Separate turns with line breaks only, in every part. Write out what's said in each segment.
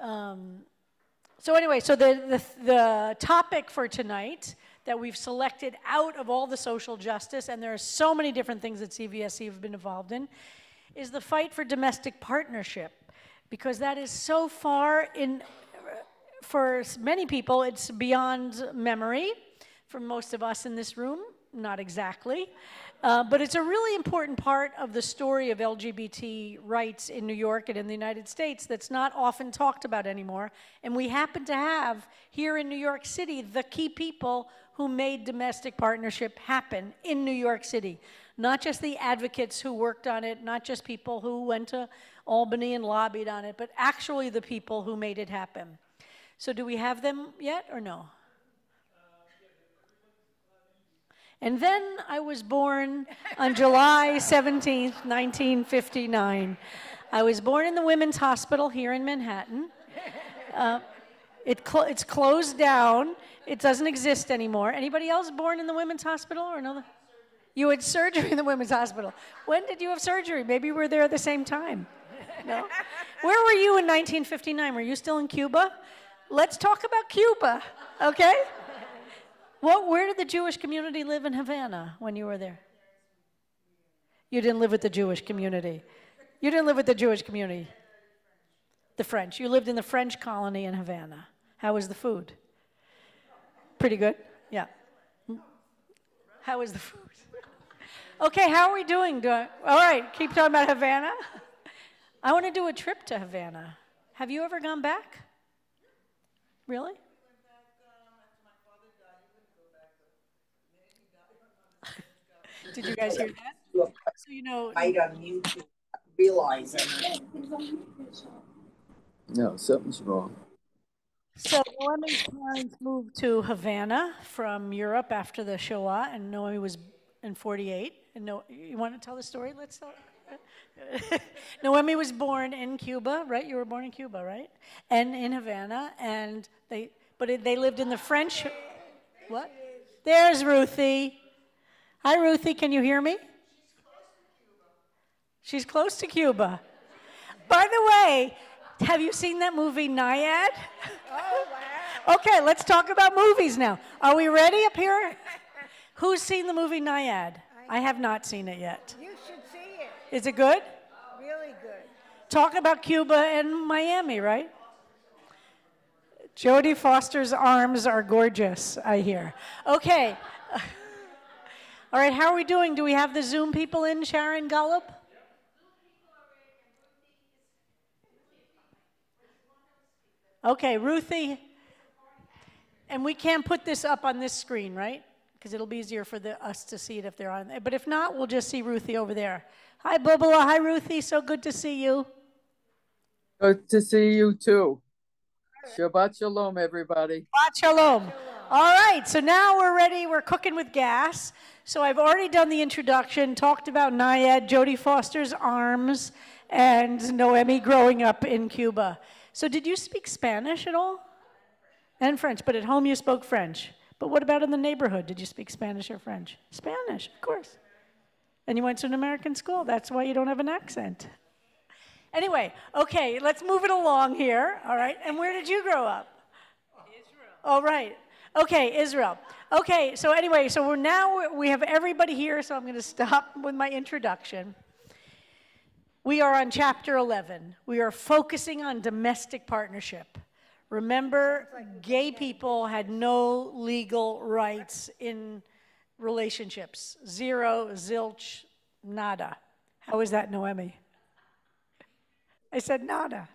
So anyway, so the topic for tonight that we've selected out of all the social justice, and there are so many different things that CVSC have been involved in, is the fight for domestic partnership. Because that is so far in, for many people, it's beyond memory. For most of us in this room, not exactly. But it's a really important part of the story of LGBT rights in New York and in the United States that's not often talked about anymore. And we happen to have here in New York City the key people who made domestic partnership happen in New York City. Not just the advocates who worked on it, not just people who went to Albany and lobbied on it, but actually the people who made it happen. So do we have them yet or no? And then I was born on July 17th, 1959. I was born in the Women's Hospital here in Manhattan. It's closed down. It doesn't exist anymore. Anybody else born in the Women's Hospital or no? You had surgery in the Women's Hospital. When did you have surgery? Maybe we were there at the same time. No? Where were you in 1959? Were you still in Cuba? Let's talk about Cuba, okay? Where did the Jewish community live in Havana when you were there? You didn't live with the Jewish community. You didn't live with the Jewish community. The French. You lived in the French colony in Havana. How was the food? Pretty good? Yeah. How was the food? Okay, how are we doing? All right, keep talking about Havana. I want to do a trip to Havana. Have you ever gone back? Really? Did you guys hear that? So you know,
right on YouTube, realize it.
No, something's wrong.
So Noemi's parents moved to Havana from Europe after the Shoah, and Noemi was in 48. And you want to tell the story? Let's tell. Noemi was born in Cuba, right? You were born in Cuba, right? And in Havana, and they lived in the French. What? There's Ruthie. Hi, Ruthie. Can you hear me? She's close to Cuba. By the way, have you seen that movie Naiad?
Oh, wow.
Okay, let's talk about movies now. Are we ready up here? Who's seen the movie Naiad? I have not seen it yet.
You should see it.
Is it good?
Really good.
Talk about Cuba and Miami, right? Jodie Foster's arms are gorgeous, I hear. Okay. All right, how are we doing? Do we have the Zoom people in, Sharon Golub? Okay, Ruthie. And we can't put this up on this screen, right? Because it'll be easier for us to see it if they're on there. But if not, we'll just see Ruthie over there. Hi, Bubala. Hi, Ruthie. So good to see you.
Good to see you too. Shabbat shalom, everybody.
Shabbat shalom. All right, so now we're ready. We're cooking with gas. So I've already done the introduction, talked about Naiad, Jodie Foster's arms, and Noemi growing up in Cuba. So did you speak Spanish at all? And French, but at home you spoke French. But what about in the neighborhood? Did you speak Spanish or French? Spanish, of course. And you went to an American school. That's why you don't have an accent. Anyway, okay, let's move it along here, all right? And where did you grow up?
Israel.
All right. Okay, Israel. Okay, so anyway, so we have everybody here, so I'm going to stop with my introduction. We are on chapter 11. We are focusing on domestic partnership. Remember, gay people had no legal rights in relationships. Zero, zilch, nada. How is that, Noemi? I said nada.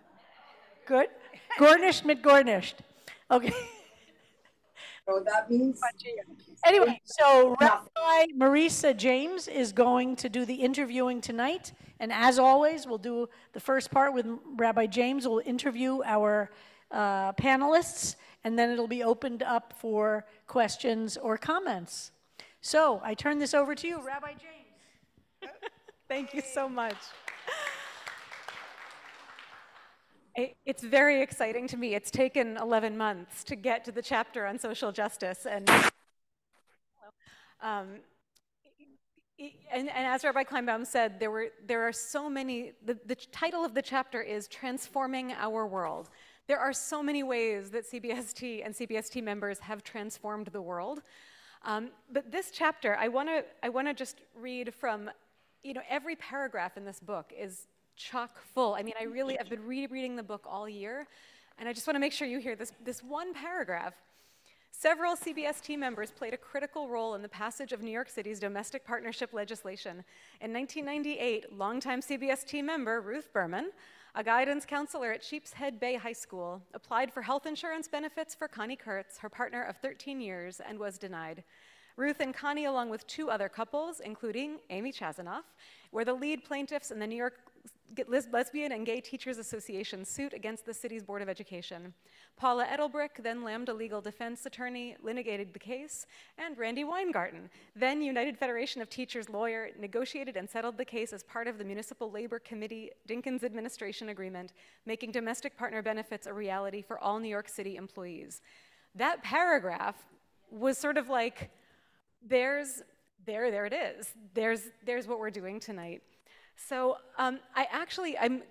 Good? Gornished mit gornished. Okay.
So that means?
Anyway, so Rabbi Marisa James is going to do the interviewing tonight. And as always, we'll do the first part with Rabbi James. We'll interview our panelists, and then it'll be opened up for questions or comments. So I turn this over to you, Rabbi James.
Thank you so much. It's very exciting to me. It's taken 11 months to get to the chapter on social justice, and And as Rabbi Kleinbaum said, there are so many, the title of the chapter is Transforming Our World. There are so many ways that CBST and CBST members have transformed the world. But this chapter, I want to just read from, every paragraph in this book is chock full. I mean, I've been rereading the book all year, and I just want to make sure you hear this one paragraph. Several CBST members played a critical role in the passage of New York City's domestic partnership legislation. In 1998, longtime CBST member Ruth Berman, a guidance counselor at Sheepshead Bay High School, applied for health insurance benefits for Connie Kurtz, her partner of 13 years, and was denied. Ruth and Connie, along with 2 other couples, including Amy Chazanoff, were the lead plaintiffs in the New York Lesbian and Gay Teachers Association suit against the city's Board of Education. Paula Edelbrick, then Lambda legal defense attorney, litigated the case, and Randy Weingarten, then United Federation of Teachers lawyer, negotiated and settled the case as part of the Municipal Labor Committee Dinkins administration agreement, making domestic partner benefits a reality for all New York City employees. That paragraph was sort of like, there it is. There's what we're doing tonight. So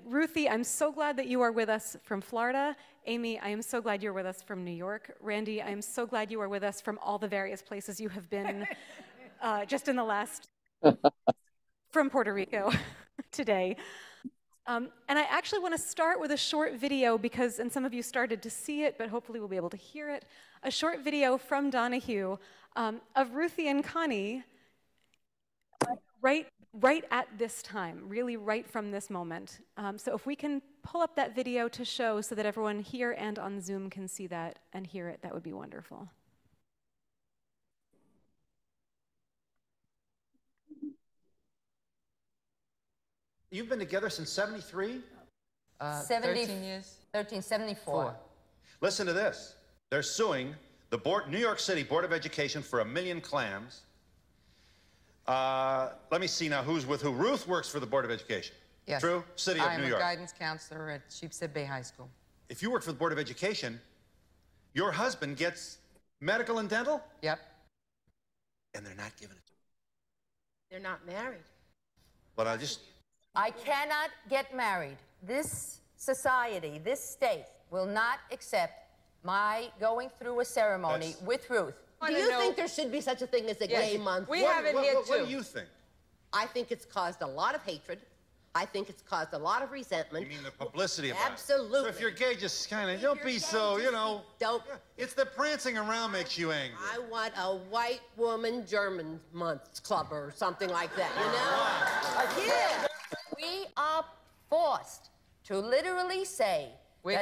Ruthie, I'm so glad that you are with us from Florida. Amy, I am so glad you're with us from New York. Randy, I am so glad you are with us from all the various places you have been just in the last, from Puerto Rico today. And I actually want to start with a short video because, and some of you started to see it, but hopefully we'll be able to hear it, a short video from Donahue of Ruthie and Connie right at this time, really right from this moment. So if we can pull up that video to show so that everyone here and on Zoom can see that and hear it, that would be wonderful.
You've been together since 73?
13 years. 1374.
Listen to this. They're suing the New York City Board of Education for 1 million clams. Let me see now who's with who. Ruth works for the Board of Education.
Yes.
True? City of New York.
I'm a guidance counselor at Sheepshead Bay High School.
If you work for the Board of Education, your husband gets medical and dental?
Yep.
And they're not giving it to him.
They're not married.
But
I cannot get married. This society, this state, will not accept my going through a ceremony with Ruth.
Do you think there should be such a thing as a gay month?
We have it here, too. What do you think?
I think it's caused a lot of hatred. I think it's caused a lot of resentment.
You mean the publicity about it?
Absolutely.
So if you're gay, just kind of, don't be so,
Don't.
Yeah, it's the prancing around makes you angry.
I want a white woman German month club or something like that, you know?
Yeah. We are forced to literally say we're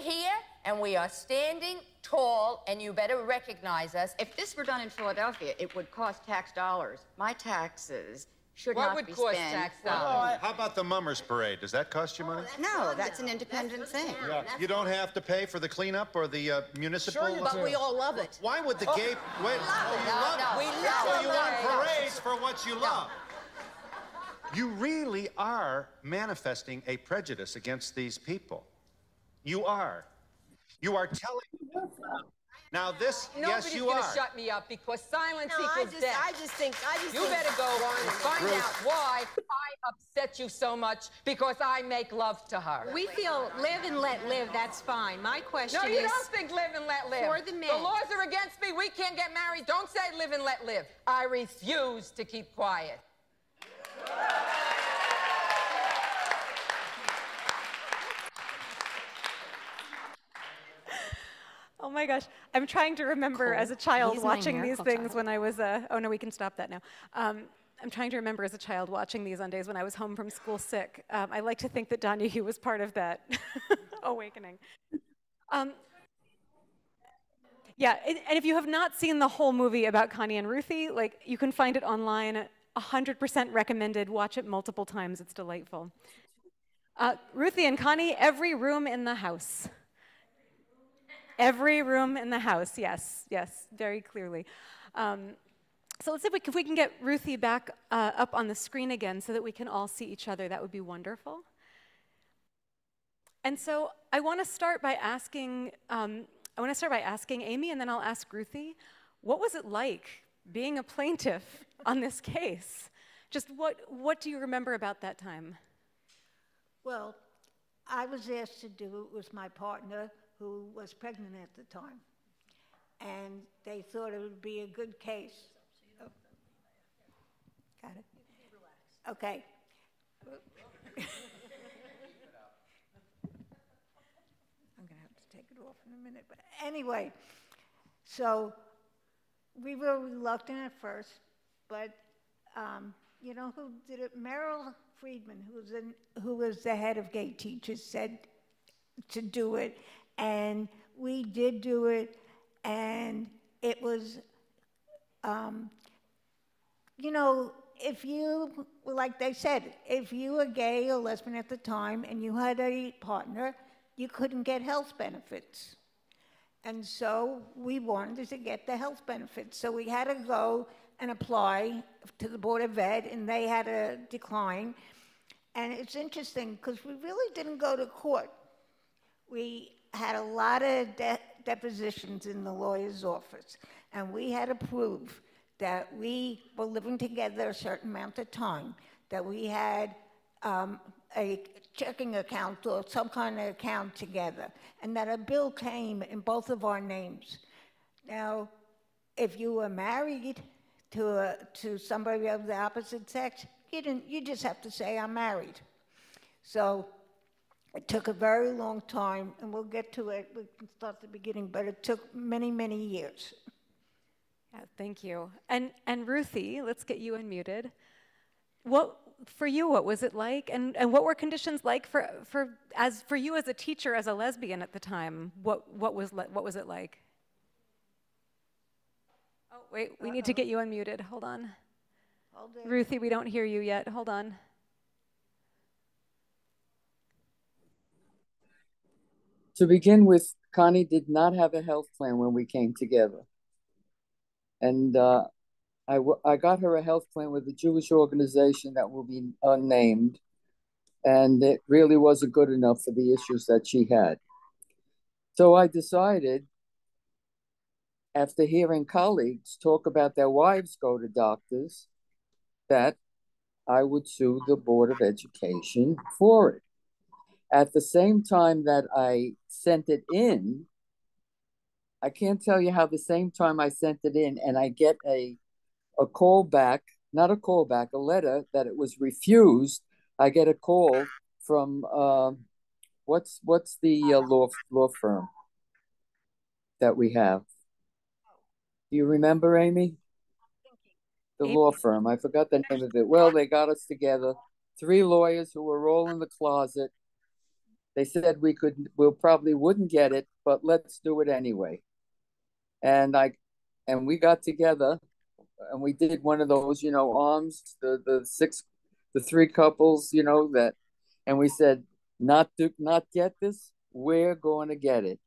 here and we are standing tall, and you better recognize us.
If this were done in Philadelphia, it would cost tax dollars. My taxes should not be spent.
What would cost tax dollars?
How about the Mummers Parade? Does that cost you money?
No, that's an independent thing.
Yeah. You don't have to pay for the cleanup or the municipal...
Sure, but we all love it.
Why would the gay... Wait,
We love
so you want parades for what you love. You really are manifesting a prejudice against these people. You are. You are telling... Now this, yes, you are.
Nobody's gonna shut me up because silence equals death.
I just think
You better go and find out why I upset you so much because I make love to her.
We feel live and let live, that's fine. My question
No,
is...
you don't think live and let live.
For the men.
The laws are against me. We can't get married. Don't say live and let live. I refuse to keep quiet.
Oh my gosh, I'm trying to remember as a child watching these things when I was, oh no, we can stop that now. I'm trying to remember as a child watching these on days when I was home from school sick. I like to think that Donahue was part of that awakening. Yeah, and if you have not seen the whole movie about Connie and Ruthie, like you can find it online, 100% recommended, watch it multiple times, it's delightful. Ruthie and Connie, every room in the house. Every room in the house, yes, very clearly. So let's see if we can get Ruthie back up on the screen again so that we can all see each other. That would be wonderful. And so I want to start by asking, Amy, and then I'll ask Ruthie, what was it like being a plaintiff on this case? Just what do you remember about that time?
Well, I was asked to do it with my partner who was pregnant at the time. And they thought it would be a good case. Oh. Got it? Okay. I'm going to have to take it off in a minute. But anyway, so we were reluctant at first, but you know who did it? Merrill Friedman, who was the head of gay teachers, said to do it. And we did do it. And it was, you know, if you, like they said, if you were gay or lesbian at the time and you had a partner, you couldn't get health benefits. And so we wanted to get the health benefits. So we had to go and apply to the Board of Ed, and they had a decline. And it's interesting because we really didn't go to court. We had a lot of depositions in the lawyer's office, and we had to prove that we were living together a certain amount of time, that we had a checking account or some kind of account together, and that a bill came in both of our names. Now, if you were married to somebody of the opposite sex, you just have to say, I'm married. So it took a very long time, and we'll get to it. We can start at the beginning, but it took many, many years.
Yeah, thank you. And Ruthie, let's get you unmuted. For you, what was it like? And what were conditions like for you as a teacher, as a lesbian at the time? What was it like? Oh, wait, we need to get you unmuted. Hold on. Ruthie, we don't hear you yet. Hold on.
To begin with, Connie did not have a health plan when we came together. And I got her a health plan with a Jewish organization that will be unnamed. And it really wasn't good enough for the issues that she had. So I decided, after hearing colleagues talk about their wives go to doctors, that I would sue the Board of Education for it. At the same time that I sent it in, I can't tell you how the same time I sent it in and I get a call back, not a call back, a letter that it was refused. I get a call from, what's the law firm that we have? Do you remember, Amy? The law firm. I forgot the name of it. Well, they got us together. 3 lawyers who were all in the closet. They said we probably wouldn't get it, but let's do it anyway. And we got together and we did one of those, you know, arms, the 3 couples, you know, and we said, not get this, we're going to get it.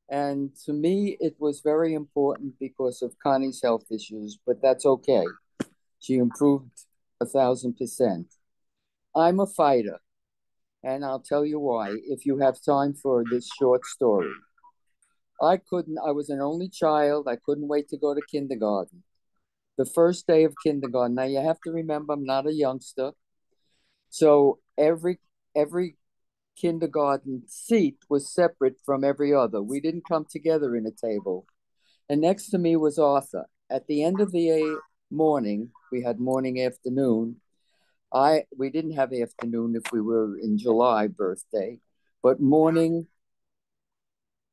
And to me, it was very important because of Connie's health issues, but that's okay. She improved 1,000%. I'm a fighter, and I'll tell you why, if you have time for this short story. I was an only child. I couldn't wait to go to kindergarten. The first day of kindergarten. Now, you have to remember, I'm not a youngster. So every kindergarten seat was separate from every other. We didn't come together in a table. And next to me was Arthur. At the end of the morning, we had morning, afternoon. We didn't have afternoon if we were in July birthday, but morning.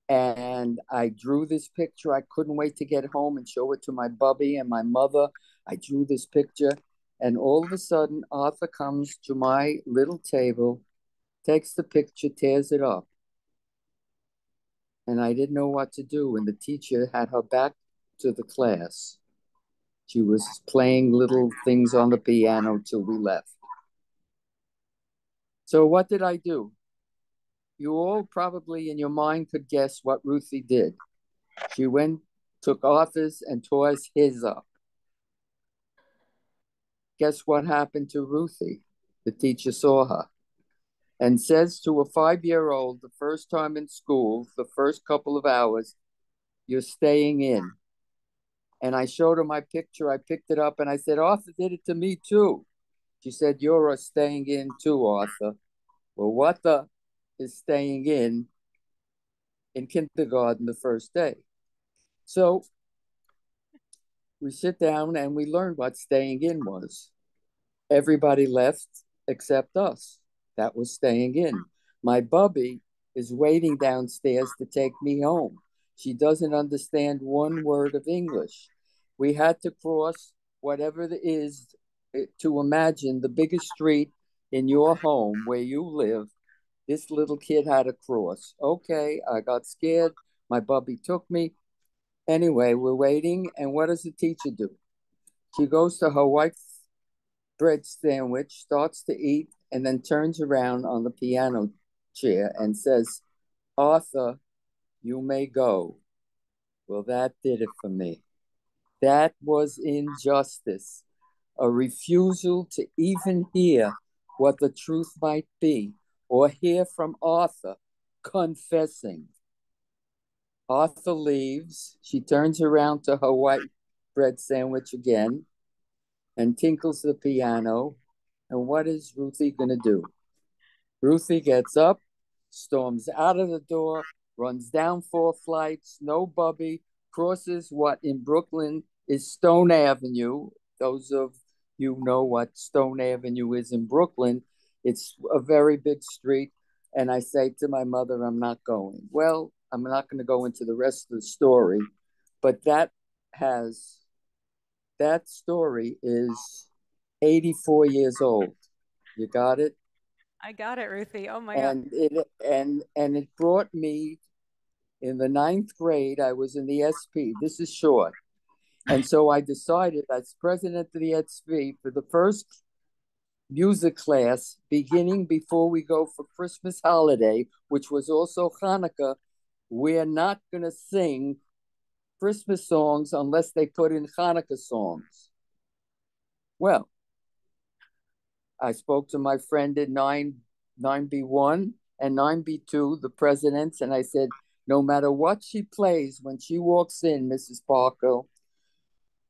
And I drew this picture. I couldn't wait to get home and show it to my bubby and my mother. I drew this picture. And all of a sudden, Arthur comes to my little table, takes the picture, tears it up. And I didn't know what to do. And the teacher had her back to the class. She was playing little things on the piano till we left. So what did I do? You all probably in your mind could guess what Ruthie did. She took Arthur's and tore his up. Guess what happened to Ruthie? The teacher saw her and says to a 5-year-old, the first time in school, the first couple of hours, you're staying in. And I showed her my picture. I picked it up and I said, Arthur did it to me too. She said, you're staying in too, Arthur. Well, Watha is staying in kindergarten the first day. So we sit down and we learn what staying in was. Everybody left except us. That was staying in. My bubby is waiting downstairs to take me home. She doesn't understand one word of English. We had to cross whatever it is to imagine the biggest street in your home where you live. This little kid had to cross. Okay, I got scared. My bubby took me. Anyway, we're waiting, and what does the teacher do? She goes to her white bread sandwich, starts to eat, and then turns around on the piano chair and says, Arthur, you may go. Well, that did it for me. That was injustice, a refusal to even hear what the truth might be or hear from Arthur confessing. Arthur leaves. She turns around to her white bread sandwich again and tinkles the piano. And what is Ruthie going to do? Ruthie gets up, storms out of the door, runs down 4 flights, no bubby, crosses what in Brooklyn is Stone Avenue. Those of you know what Stone Avenue is in Brooklyn. It's a very big street. And I say to my mother, I'm not going. Well, I'm not going to go into the rest of the story, but that story is 84 years old. You got it?
I got it, Ruthie. Oh my
God. And it brought me in the 9th grade. I was in the SP. This is short. And so I decided as president of the SP for the first music class beginning before we go for Christmas holiday, which was also Hanukkah, we're not going to sing Christmas songs unless they put in Hanukkah songs. Well, I spoke to my friend at 9B1 and 9B2, the presidents, and I said, no matter what she plays when she walks in, Mrs. Parker,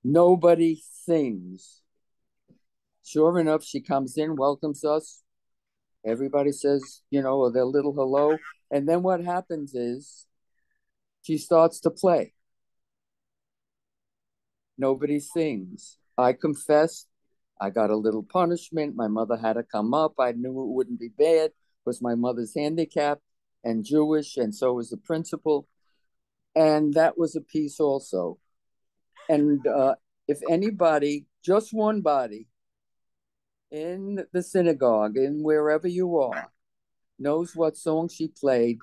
nobody sings. Sure enough, she comes in, welcomes us. Everybody says, their little hello. And then what happens is she starts to play. Nobody sings. I confessed. I got a little punishment. My mother had to come up. I knew it wouldn't be bad because my mother's handicapped and Jewish, and so was the principal. And that was a piece also. And if anybody, just one body in the synagogue, in wherever you are, knows what song she played,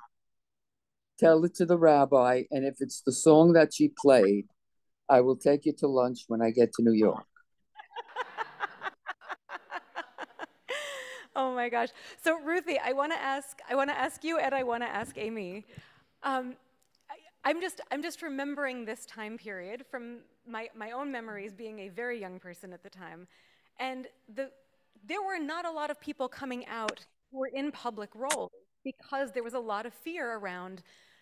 tell it to the rabbi. And if it's the song that she played, I will take you to lunch when I get to New York.
Oh my gosh. So Ruthie, I want to ask you, and I want to ask Amy. I'm just remembering this time period from my own memories being a very young person at the time. And there were not a lot of people coming out who were in public roles because there was a lot of fear around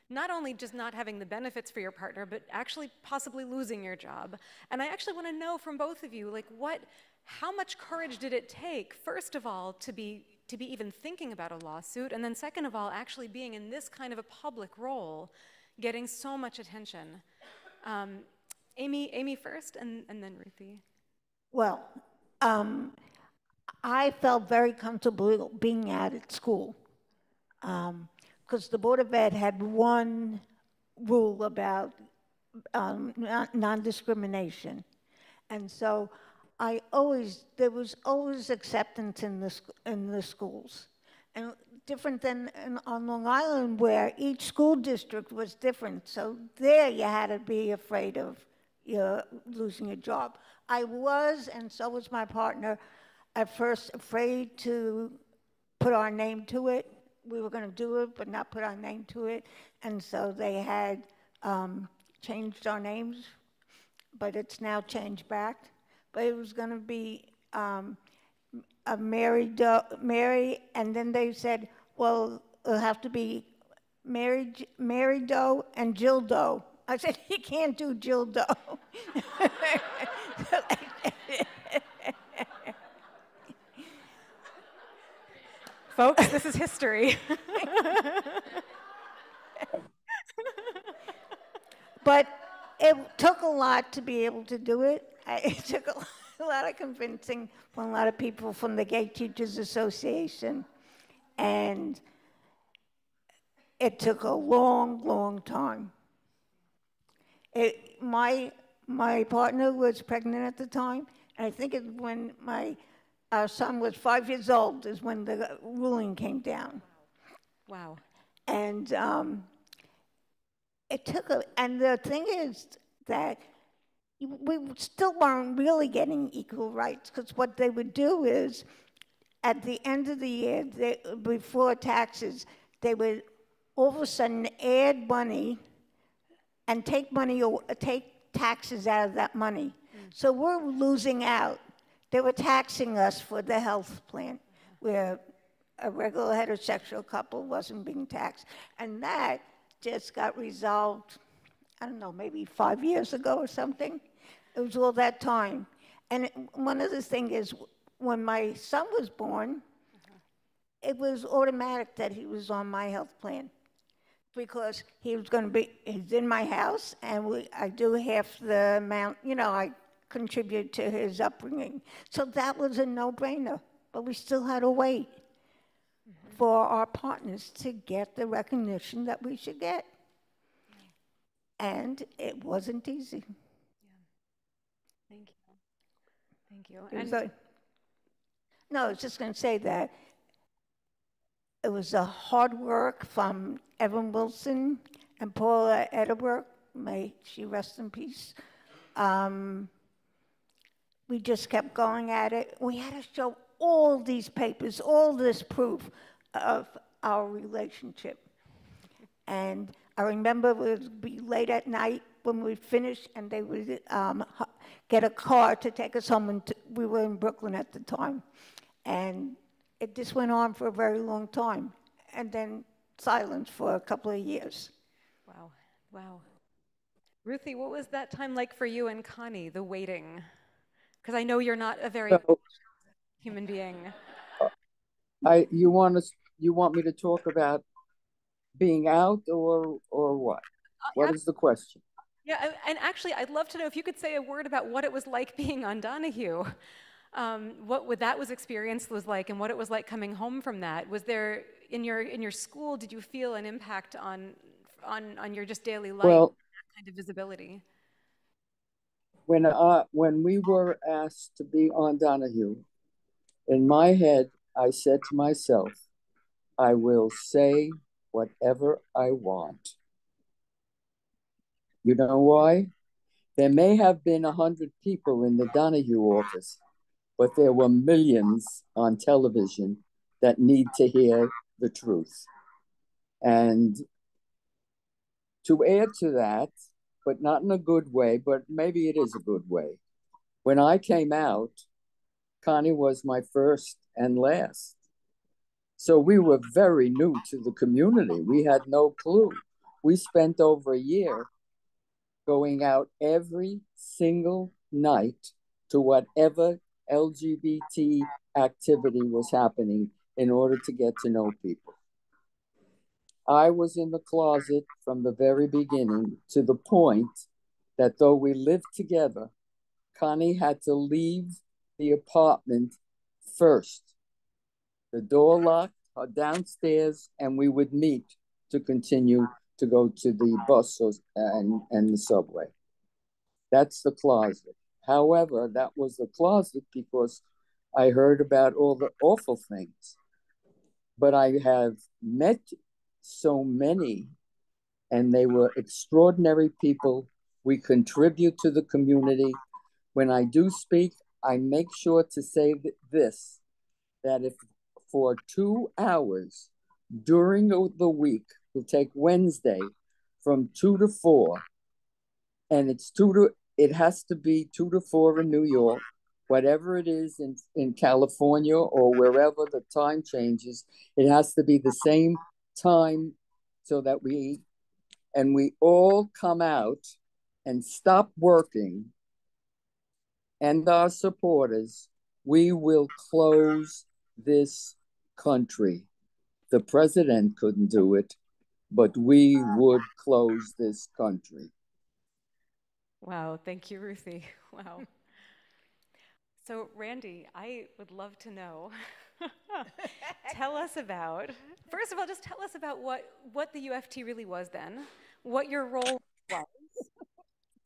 not only just not having the benefits for your partner, but actually possibly losing your job. And I actually want to know from both of you, how much courage did it take, first of all, to be even thinking about a lawsuit, and then second of all, actually being in this kind of a public role, getting so much attention? Amy first, and then Ruthie.
Well, I felt very comfortable being out at school because the Board of Ed had one rule about non-discrimination. And so there was always acceptance in the schools. And different than on Long Island where each school district was different. So there you had to be afraid of losing your job. I was, and so was my partner, at first afraid to put our name to it. We were going to do it, but not put our name to it. And so they had changed our names, but it's now changed back. But it was going to be a Mary, and then they said, well, it'll have to be Mary Doe and Jill Doe. I said, you can't do Jill Doe.
Folks, this is history.
But it took a lot to be able to do it. It took a lot of convincing from a lot of people from the Gay Teachers Association. And it took a long, long time. My partner was pregnant at the time, and I think when our son was 5 years old is when the ruling came down.
Wow.
And and the thing is that we still weren't really getting equal rights, because what they would do is, at the end of the year, before taxes, they would all of a sudden add money and take taxes out of that money. So we're losing out. They were taxing us for the health plan, where a regular heterosexual couple wasn't being taxed. And that just got resolved, I don't know, maybe 5 years ago or something. It was all that time. And one of the things is, when my son was born, it was automatic that he was on my health plan, because he's in my house, and I do half the amount, I contribute to his upbringing. So that was a no-brainer, but we still had to wait for our partners to get the recognition that we should get. And it wasn't easy.
Yeah. Thank you.
No, I was just going to say that it was a hard work from Evan Wilson and Paula Edinburgh. May she rest in peace. We just kept going at it. We had to show all these papers, all this proof of our relationship. And I remember it would be late at night when we'd finish, and they would get a car to take us home. And we were in Brooklyn at the time. And it just went on for a very long time. And then silence for a couple of years.
Wow. Ruthie, what was that time like for you and Connie, the waiting? Because I know you're not a very human being.
You want me to talk about being out or what? What is the question?
Yeah, and actually, I'd love to know if you could say a word about what it was like being on Donahue. What that experience was like, and what it was like coming home from that. Was there in your school? Did you feel an impact on your just daily life? Well, that kind of visibility.
When we were asked to be on Donahue, in my head, I said to myself, I will say whatever I want. You know why? There may have been 100 people in the Donahue office, but there were millions on television that need to hear the truth. And to add to that, but not in a good way, but maybe it is a good way. When I came out, Connie was my first and last. So we were very new to the community. We had no clue. We spent over a year going out every single night to whatever LGBT activity was happening in order to get to know people. I was in the closet from the very beginning, to the point that though we lived together, Connie had to leave the apartment first. The door locked downstairs, and we would meet to continue to go to the bus and the subway. That's the closet. However, that was the closet because I heard about all the awful things. But I have met so many, and they were extraordinary people. We contribute to the community. When I do speak, I make sure to say this, that if for 2 hours during the week, we'll take Wednesday from 2 to 4, and it has to be 2 to 4 in New York, whatever it is in California or wherever the time changes, it has to be the same time, so that we all come out and stop working, and our supporters, we will close this country. The president couldn't do it, but we would close this country.
Wow, thank you, Ruthie. Wow. So, Randy, I would love to know. Tell us about, first of all, just tell us about what the UFT really was then, what your role was.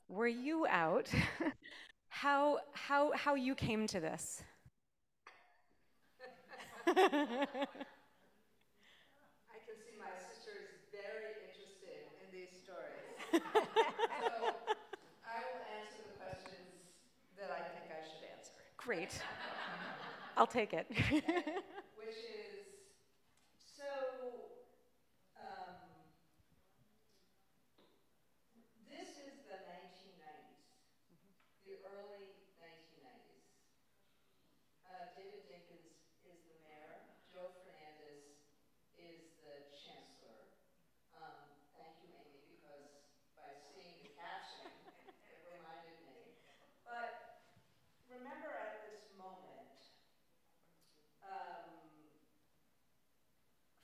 Were you out? How you came to this?
I can see my sister is very interested in these stories. So I will answer the questions that I think I should answer.
Great. I'll take it.
Which is, so this is the 1990s, the early 1990s. David Dinkins is the mayor. Joe Fernandez is the chancellor. Thank you, Amy, because by seeing the caption, it reminded me. But remember at this moment,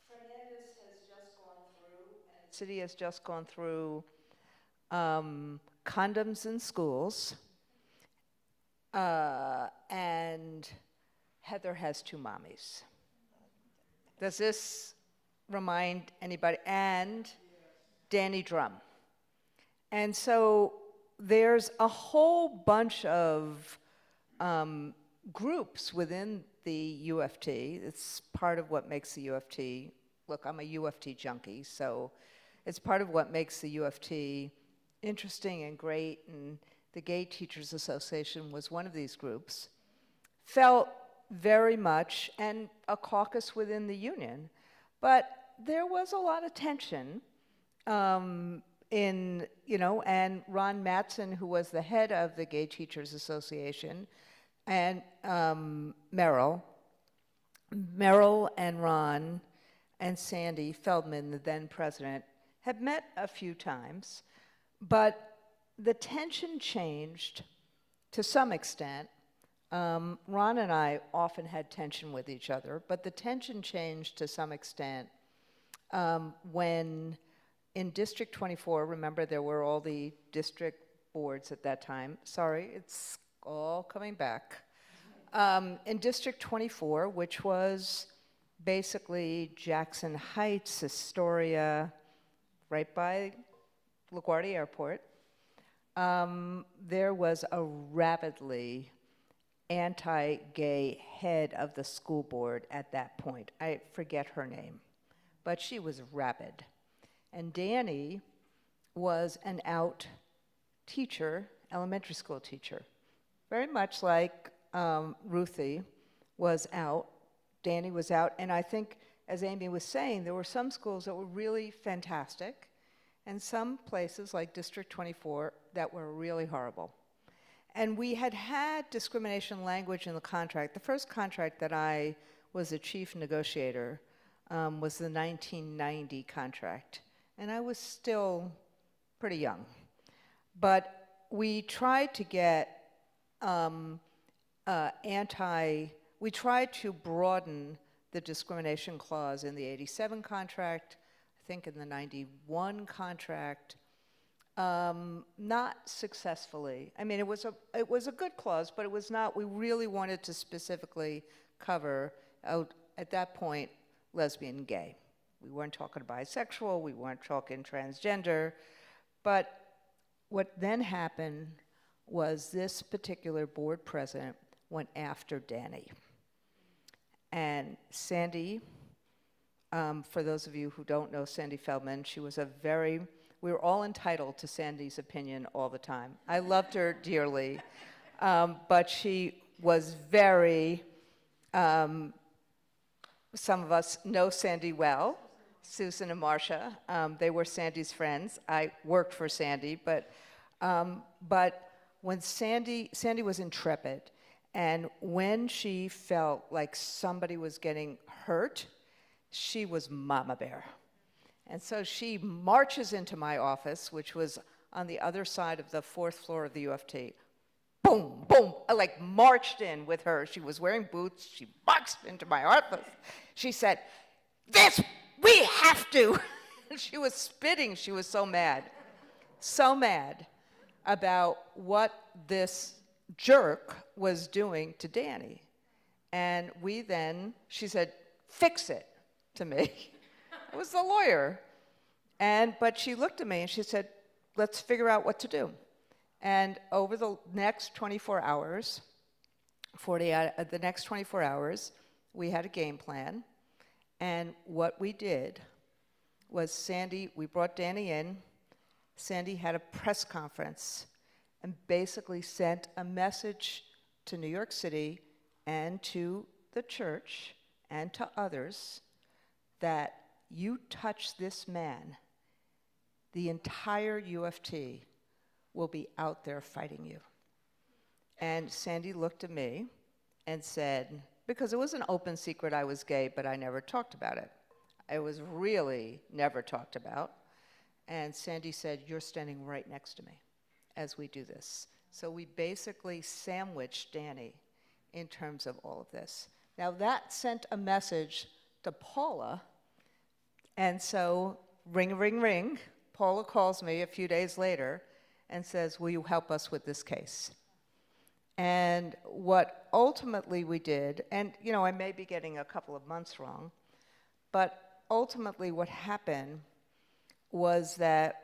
Fernandez has just gone through, and the city has just gone through condoms in schools, and Heather has 2 mommies. Does this remind anybody? And Danny Drum. And so there's a whole bunch of groups within the UFT. It's part of what makes the UFT, look, I'm a UFT junkie, so it's part of what makes the UFT interesting and great, and the Gay Teachers Association was one of these groups, felt very much, and a caucus within the union, but there was a lot of tension and Ron Mattson, who was the head of the Gay Teachers Association, and Merrill and Ron and Sandy Feldman, the then president, had met a few times, but the tension changed to some extent. Ron and I often had tension with each other, but the tension changed to some extent when in District 24, remember there were all the district boards at that time. Sorry, it's all coming back. In District 24, which was basically Jackson Heights, Astoria, right by LaGuardia Airport, there was a rabidly anti-gay head of the school board at that point. I forget her name, but she was rabid. And Danny was an out teacher, elementary school teacher. Very much like Ruthie was out, Danny was out, and I think, as Amy was saying, there were some schools that were really fantastic, and some places like District 24 that were really horrible. And we had discrimination language in the contract. The first contract that I was a chief negotiator was the 1990 contract. And I was still pretty young. But we tried to get we tried to broaden the discrimination clause in the 87 contract, I think in the 91 contract, not successfully. I mean, it was a good clause, but it was not, we really wanted to specifically cover, at that point, lesbian and gay. We weren't talking bisexual, we weren't talking transgender, but what then happened was this particular board president went after Danny. And Sandy, for those of you who don't know Sandy Feldman, she was we were all entitled to Sandy's opinion all the time. I loved her dearly, but she was very, some of us know Sandy well, Susan and Marcia. They were Sandy's friends. I worked for Sandy, but when Sandy was intrepid, and when she felt like somebody was getting hurt, she was Mama Bear. And so she marches into my office, which was on the other side of the 4th floor of the UFT. Boom! boom, boom. I like marched in with her. She was wearing boots. She boxed into my office. She said, "This, we have to." She was spitting. She was so mad about what this jerk was doing to Danny. And she said, "Fix it," to me. I was the lawyer. But she looked at me and she said, "Let's figure out what to do." And over the next 24 hours, we had a game plan. And what we did was we brought Danny in. Sandy had a press conference and basically sent a message to New York City and to the church and to others that you touch this man, the entire UFT will be out there fighting you. And Sandy looked at me and said, because it was an open secret I was gay, but I never talked about it. It was really never talked about. And Sandy said, "You're standing right next to me as we do this." So we basically sandwiched Danny in terms of all of this. Now that sent a message to Paula, and so ring, ring, ring. Paula calls me a few days later and says, "Will you help us with this case?" And what ultimately we did, and I may be getting a couple of months wrong, but ultimately what happened was that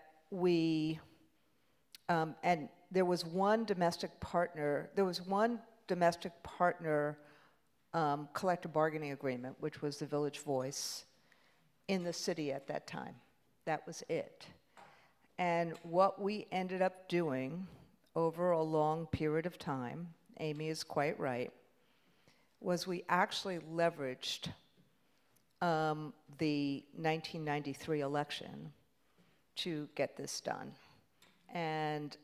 and there was one domestic partner collective bargaining agreement, which was the Village Voice in the city at that time. That was it. And what we ended up doing over a long period of time, Amy is quite right, was we actually leveraged the 1993 election to get this done. And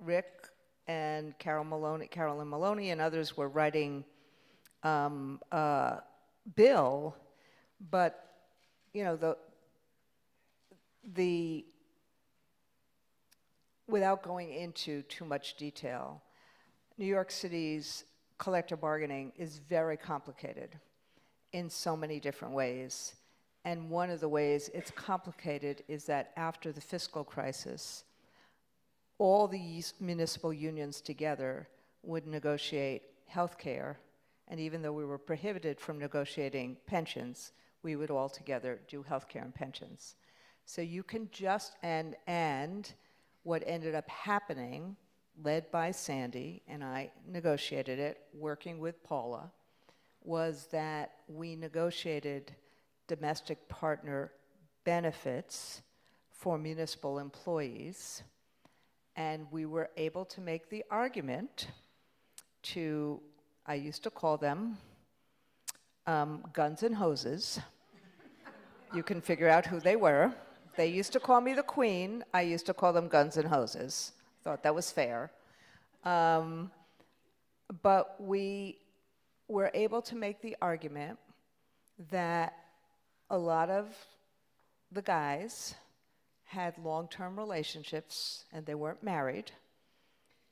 Rick and Carolyn Maloney and others were writing bill, but without going into too much detail, New York City's collective bargaining is very complicated in so many different ways. And one of the ways it's complicated is that after the fiscal crisis, all these municipal unions together would negotiate health care, and even though we were prohibited from negotiating pensions, we would all together do health care and pensions. So you can and what ended up happening, led by Sandy, and I negotiated it, working with Paula, was that we negotiated domestic partner benefits for municipal employees, and we were able to make the argument to, I used to call them guns and hoses. You can figure out who they were. They used to call me the queen. I used to call them guns and hoses. Thought that was fair. But we were able to make the argument that a lot of the guys had long-term relationships and they weren't married.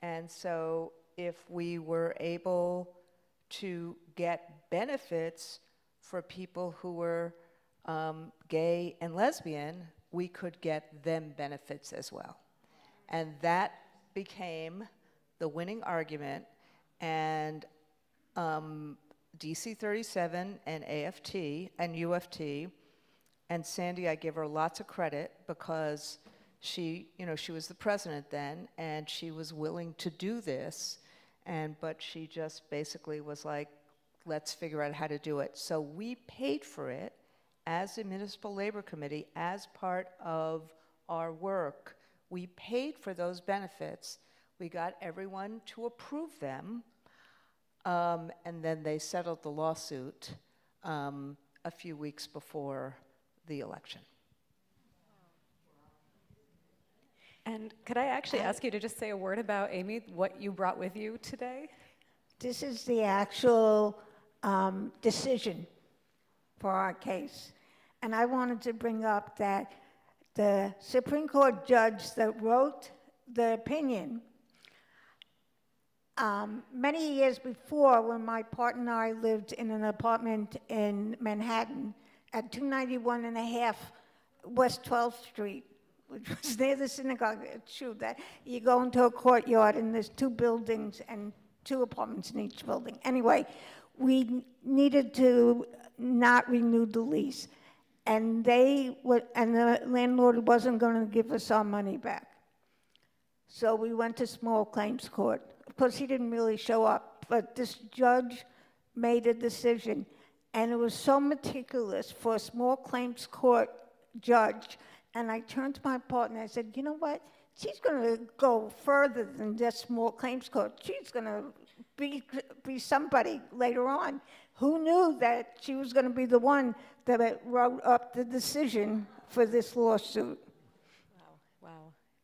And so if we were able to get benefits for people who were gay and lesbian, we could get them benefits as well. And that became the winning argument, and DC 37 and AFT and UFT, and Sandy, I give her lots of credit because she was the president then, and she was willing to do this, but she just basically was like, let's figure out how to do it. So we paid for it as a municipal labor committee, as part of our work. We paid for those benefits. We got everyone to approve them, and then they settled the lawsuit a few weeks before the election.
And could I actually ask you to just say a word about, Amy, what you brought with you today?
This is the actual decision for our case. And I wanted to bring up that the Supreme Court judge that wrote the opinion many years before, when my partner and I lived in an apartment in Manhattan at 291 and a half West 12th Street, which was near the synagogue. It's true that you go into a courtyard and there's 2 buildings and 2 apartments in each building. Anyway, we needed to not renew the lease, and the landlord wasn't going to give us our money back. So we went to small claims court. Of course, he didn't really show up, but this judge made a decision, and it was so meticulous for a small claims court judge. And I turned to my partner, I said, you know what? She's going to go further than just small claims court. She's going to be somebody later on. Who knew that she was going to be the one that wrote up the decision for this lawsuit?
Wow,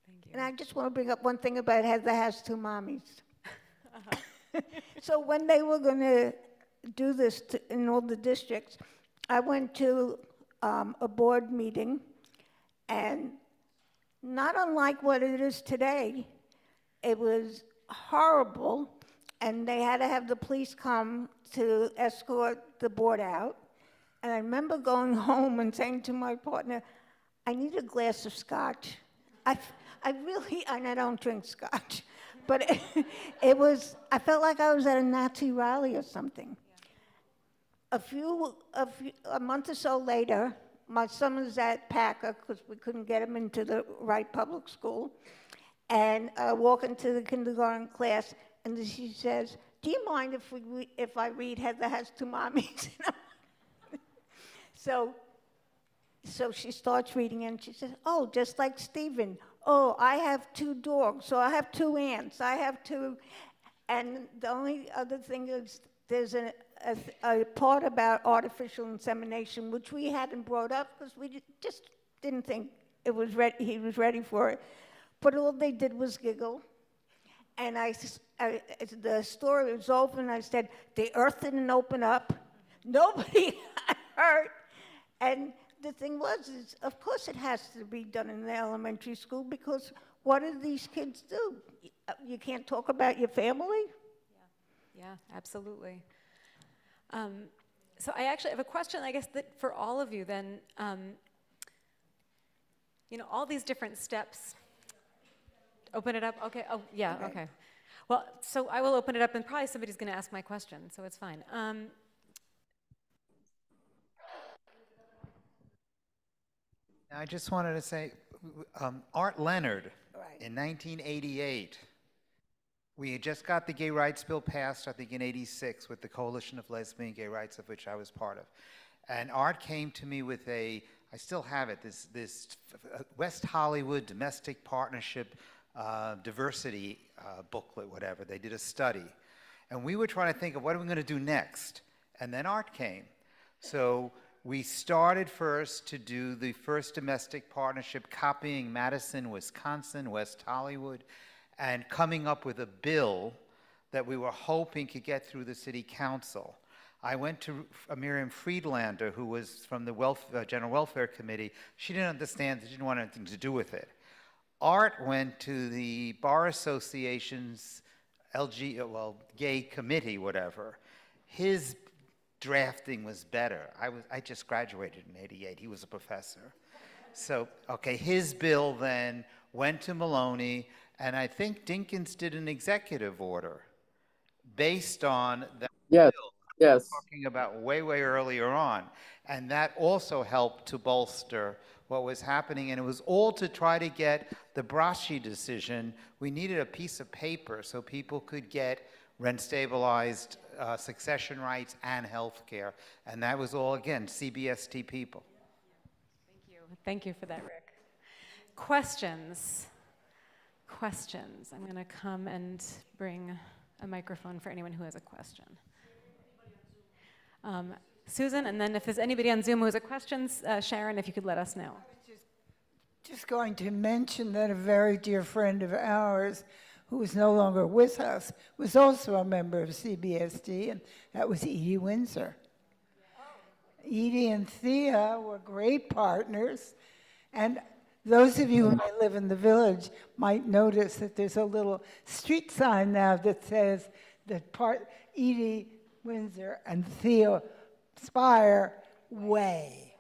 thank you.
And I just want to bring up one thing about Heather Has Two Mommies. So when they were going to do this in all the districts, I went to a board meeting, and not unlike what it is today, it was horrible, and they had to have the police come to escort the board out. And I remember going home and saying to my partner, I need a glass of scotch. I don't drink scotch, but I felt like I was at a Nazi rally or something. A month or so later, my son was at Packer because we couldn't get him into the right public school. And I walk into the kindergarten class, and she says, do you mind if I read Heather Has Two Mommies? So she starts reading, and she says, oh, just like Stephen. Oh, I have 2 dogs, so I have 2 aunts. I have 2, and the only other thing is there's a part about artificial insemination, which we hadn't brought up because we just didn't think he was ready for it. But all they did was giggle. And the story was over, and I said, the earth didn't open up. Nobody got hurt. And the thing was, of course it has to be done in the elementary school, because what do these kids do? You can't talk about your family?
Yeah, absolutely. So I actually have a question, I guess, that for all of you then, all these different steps. Open it up, okay, oh, yeah, okay. Well, so I will open it up, and probably somebody's gonna ask my question, so it's fine.
I just wanted to say, Art Leonard, in 1988, we had just got the gay rights bill passed, I think in 86, with the Coalition of Lesbian Gay Rights, of which I was part of. And Art came to me with I still have it, this West Hollywood domestic partnership diversity booklet, whatever. They did a study. And we were trying to think of what are we going to do next? And then Art came. So we started first to do the first domestic partnership, copying Madison, Wisconsin, West Hollywood, and coming up with a bill that we were hoping could get through the city council. I went to Miriam Friedlander, who was from the General Welfare Committee. She didn't understand, she didn't want anything to do with it. Art went to the Bar Association's gay committee, whatever. His drafting was better. I just graduated in 88. He was a professor. So, okay, his bill then went to Maloney, and I think Dinkins did an executive order based on that bill.
Yes.
Talking about way earlier on. And that also helped to bolster what was happening. And it was all to try to get the Braschi decision. We needed a piece of paper so people could get rent-stabilized succession rights and health care. And that was all, again, CBST people.
Thank you. Thank you for that, Rick. Questions? Questions. I'm going to come and bring a microphone for anyone who has a question. Susan, and then if there's anybody on Zoom who has a question, Sharon, if you could let us know.
I was just going to mention that a very dear friend of ours, who is no longer with us, was also a member of CBSD, and that was Edie Windsor. Edie and Thea were great partners, and Those of you who may live in the village might notice that there's a little street sign now that says that Edie Windsor and Theo Spire Way.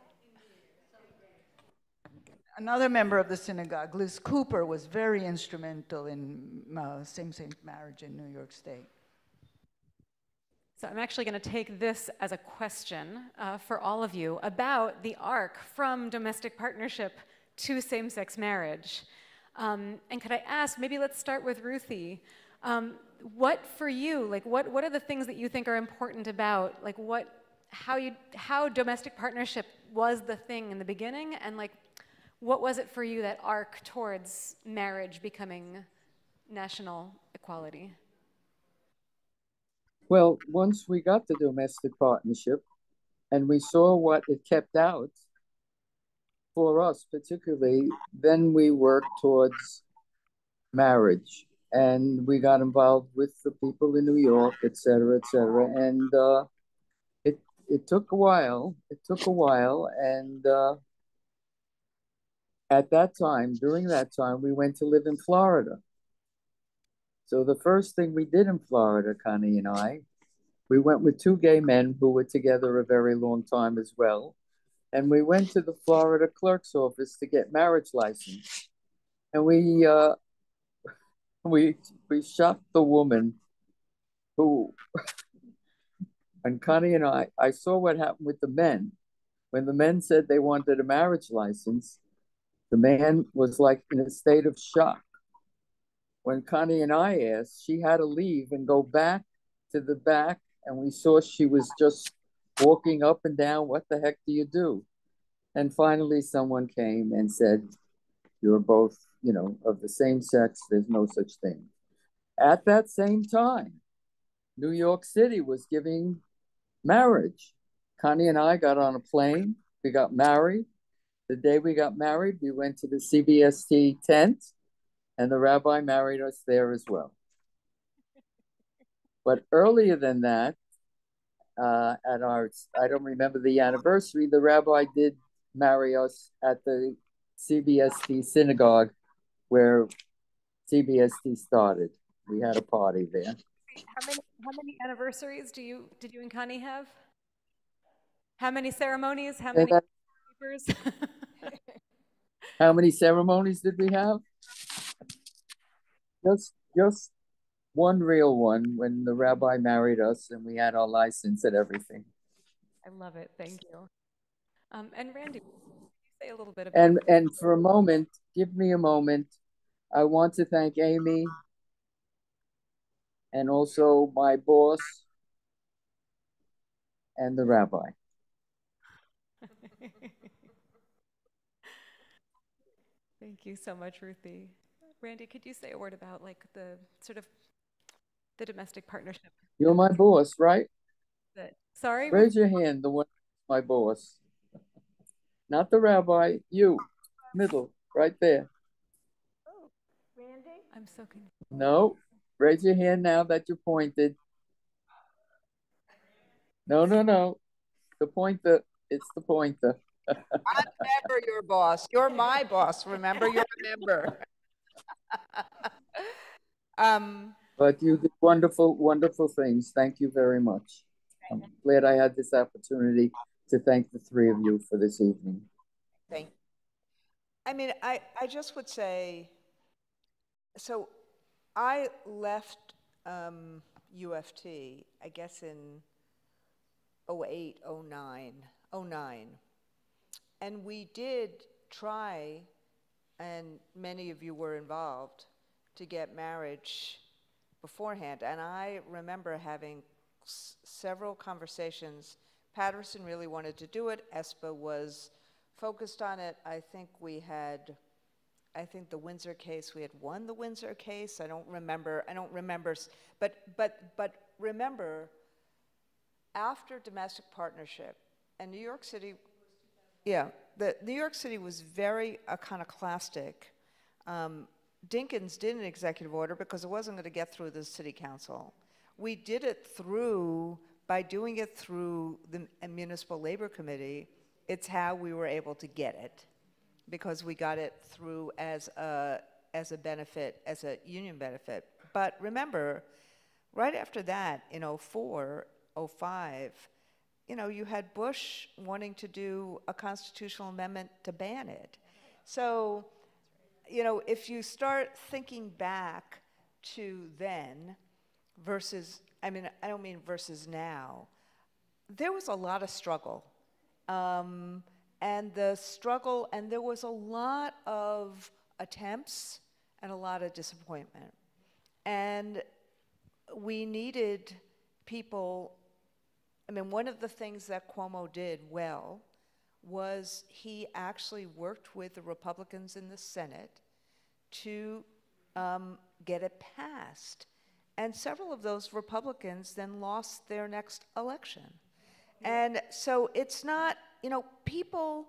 Another member of the synagogue, Liz Cooper, was very instrumental in same-sex marriage in New York State.
So I'm actually going to take this as a question for all of you about the arc from domestic partnership to same-sex marriage. And could I ask, maybe let's start with Ruthie. What for you, like what are the things that you think are important about, like how domestic partnership was the thing in the beginning, and like what was it for you, that arc towards marriage becoming national equality?
Well, once we got the domestic partnership and we saw what it kept out for us particularly, then we worked towards marriage. And we got involved with the people in New York, et cetera, et cetera. And it took a while. It took a while. And at that time, during that time, we went to live in Florida. So the first thing we did in Florida, Connie and I, we went with two gay men who were together a very long time as well. And we went to the Florida clerk's office to get marriage license. And we shocked the woman who, and Connie and I saw what happened with the men. When the men said they wanted a marriage license, the man was like in a state of shock. When Connie and I asked, she had to leave and go back to the back, and we saw she was just walking up and down. What the heck do you do? And finally someone came and said, you're both, of the same sex, there's no such thing. At that same time, New York City was giving marriage. Connie and I got on a plane, we got married. The day we got married, we went to the CBST tent, and the rabbi married us there as well. But earlier than that, at our, I don't remember the anniversary, the rabbi did marry us at the CBST synagogue where CBST started. We had a party there.
How many anniversaries did you and Connie have? How many ceremonies? How many papers?
How many ceremonies did we have? Just one real one when the rabbi married us and we had our license and everything.
I love it. Thank you. And Randy, can you say a little bit about
and for a moment, give me a moment. I want to thank Amy and also my boss and the rabbi.
Thank you so much, Ruthie. Randy, could you say a word about like the sort of the domestic partnership?
You're my boss, right?
Sorry?
Raise your hand, the one my boss. Not the rabbi, you. Middle, right there.
Oh, Randy?
I'm so confused.
No, raise your hand now that you're pointed. No. The pointer, it's the pointer.
I'm never your boss. You're my boss. Remember, you're a member.
But you did wonderful, wonderful things. Thank you very much. I'm glad I had this opportunity to thank the three of you for this evening.
Thank you. I mean, I just would say, so I left UFT, I guess in 08, 09. And we did try, and many of you were involved, to get marriage beforehand. And I remember having several conversations. Patterson really wanted to do it. ESPA was focused on it. I think the Windsor case, we had won the Windsor case. I don't remember, but remember, after domestic partnership, and New York City, New York City was very iconoclastic. Dinkins did an executive order because it wasn't going to get through the city council. We did it by doing it through the municipal labor committee. It's how we were able to get it. because we got it through as a benefit, as a union benefit. But remember, right after that, in 04, 05, you had Bush wanting to do a constitutional amendment to ban it. So, if you start thinking back to then versus, I don't mean versus now, there was a lot of struggle. And there was a lot of attempts and a lot of disappointment. And we needed people. One of the things that Cuomo did well was he actually worked with the Republicans in the Senate to get it passed. And several of those Republicans then lost their next election. And so it's not, people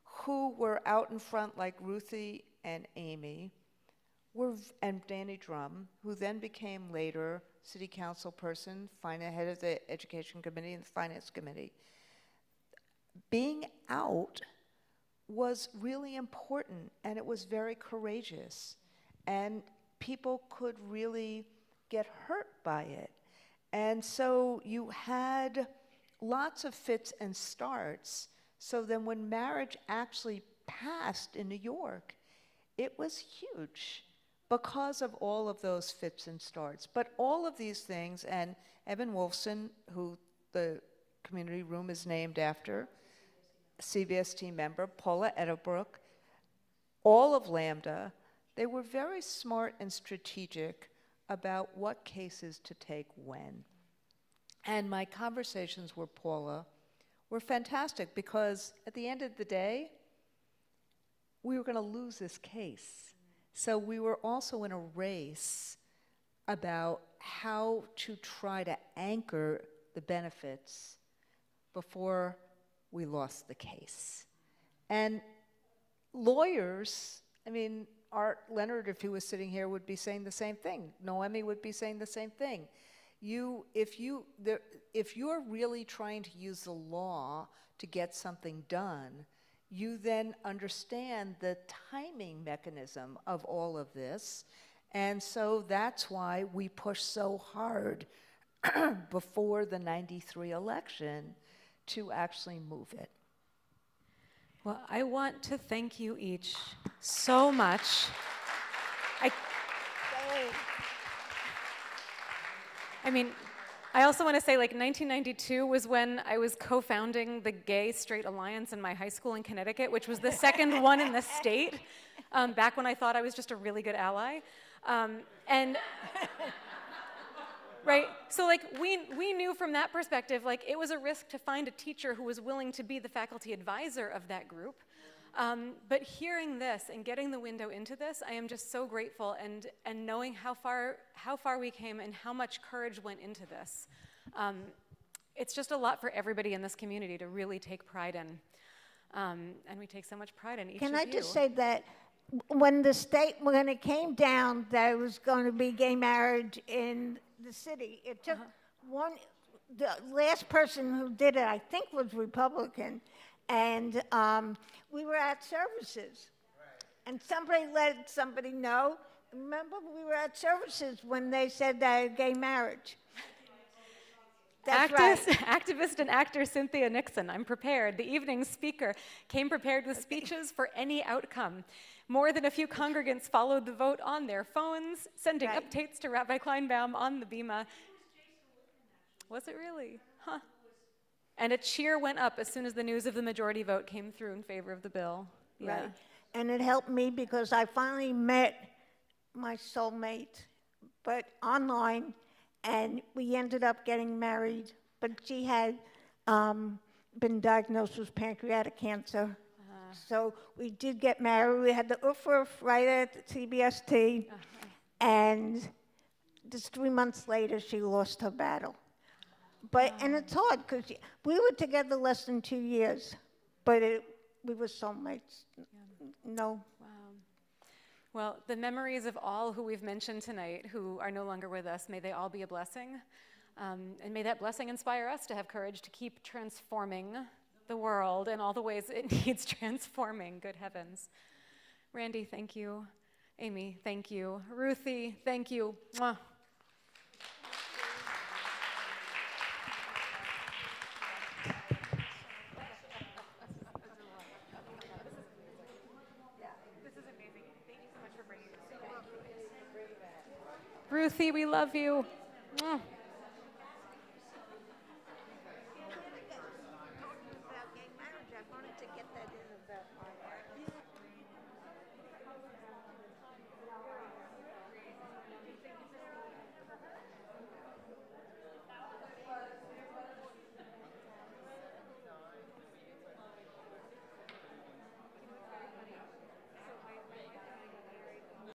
who were out in front like Ruthie and Amy and Danny Drum, who then became later city council person, head of the education committee and the finance committee. Being out was really important, and it was very courageous. And people could really get hurt by it. And so you had lots of fits and starts. So then when marriage actually passed in New York, it was huge because of all of those fits and starts. But all of these things, and Evan Wolfson, who the community room is named after, CBST member, Paula Edelbrook, all of Lambda, they were very smart and strategic about what cases to take when. And my conversations with Paula were fantastic because at the end of the day, we were going to lose this case. So we were also in a race about how to try to anchor the benefits before we lost the case. And lawyers, Art Leonard, if he was sitting here, would be saying the same thing. Noemi would be saying the same thing. If you're really trying to use the law to get something done, you then understand the timing mechanism of all of this. And so that's why we push so hard before the '93 election to actually move it.
Well, I want to thank you each so much. I also want to say, 1992 was when I was co-founding the Gay Straight Alliance in my high school in Connecticut, which was the second one in the state, back when I thought I was just a really good ally. Right, so we knew from that perspective, it was a risk to find a teacher who was willing to be the faculty advisor of that group. But hearing this and getting the window into this, I am just so grateful, and knowing how far we came and how much courage went into this. It's just a lot for everybody in this community to really take pride in. And we take so much pride in each of you.
Can I just say that when it came down that it was going to be gay marriage in the city, it took the last person who did it, I think, was Republican, and we were at services, and somebody let somebody know. Remember, we were at services when they said that gay marriage. That's right.
Activist and actor Cynthia Nixon, I'm prepared. The evening speaker came prepared with speeches for any outcome. More than a few congregants followed the vote on their phones, sending updates to Rabbi Kleinbaum on the Bima. Was it really? Huh. And a cheer went up as soon as the news of the majority vote came through in favor of the bill. Yeah.
Right. And it helped me because I finally met my soulmate, but online, and we ended up getting married. But she had been diagnosed with pancreatic cancer. So we did get married. We had the UFRF right at CBST. And just 3 months later, she lost her battle. And it's hard because we were together less than 2 years, but we were soulmates. No.
Wow. Well, the memories of all who we've mentioned tonight who are no longer with us, may they all be a blessing. And may that blessing inspire us to have courage to keep transforming the world and all the ways it needs transforming. Good heavens. Randy, thank you. Amy, thank you. Ruthie, thank you. Mwah. Ruthie, we love you. Mwah.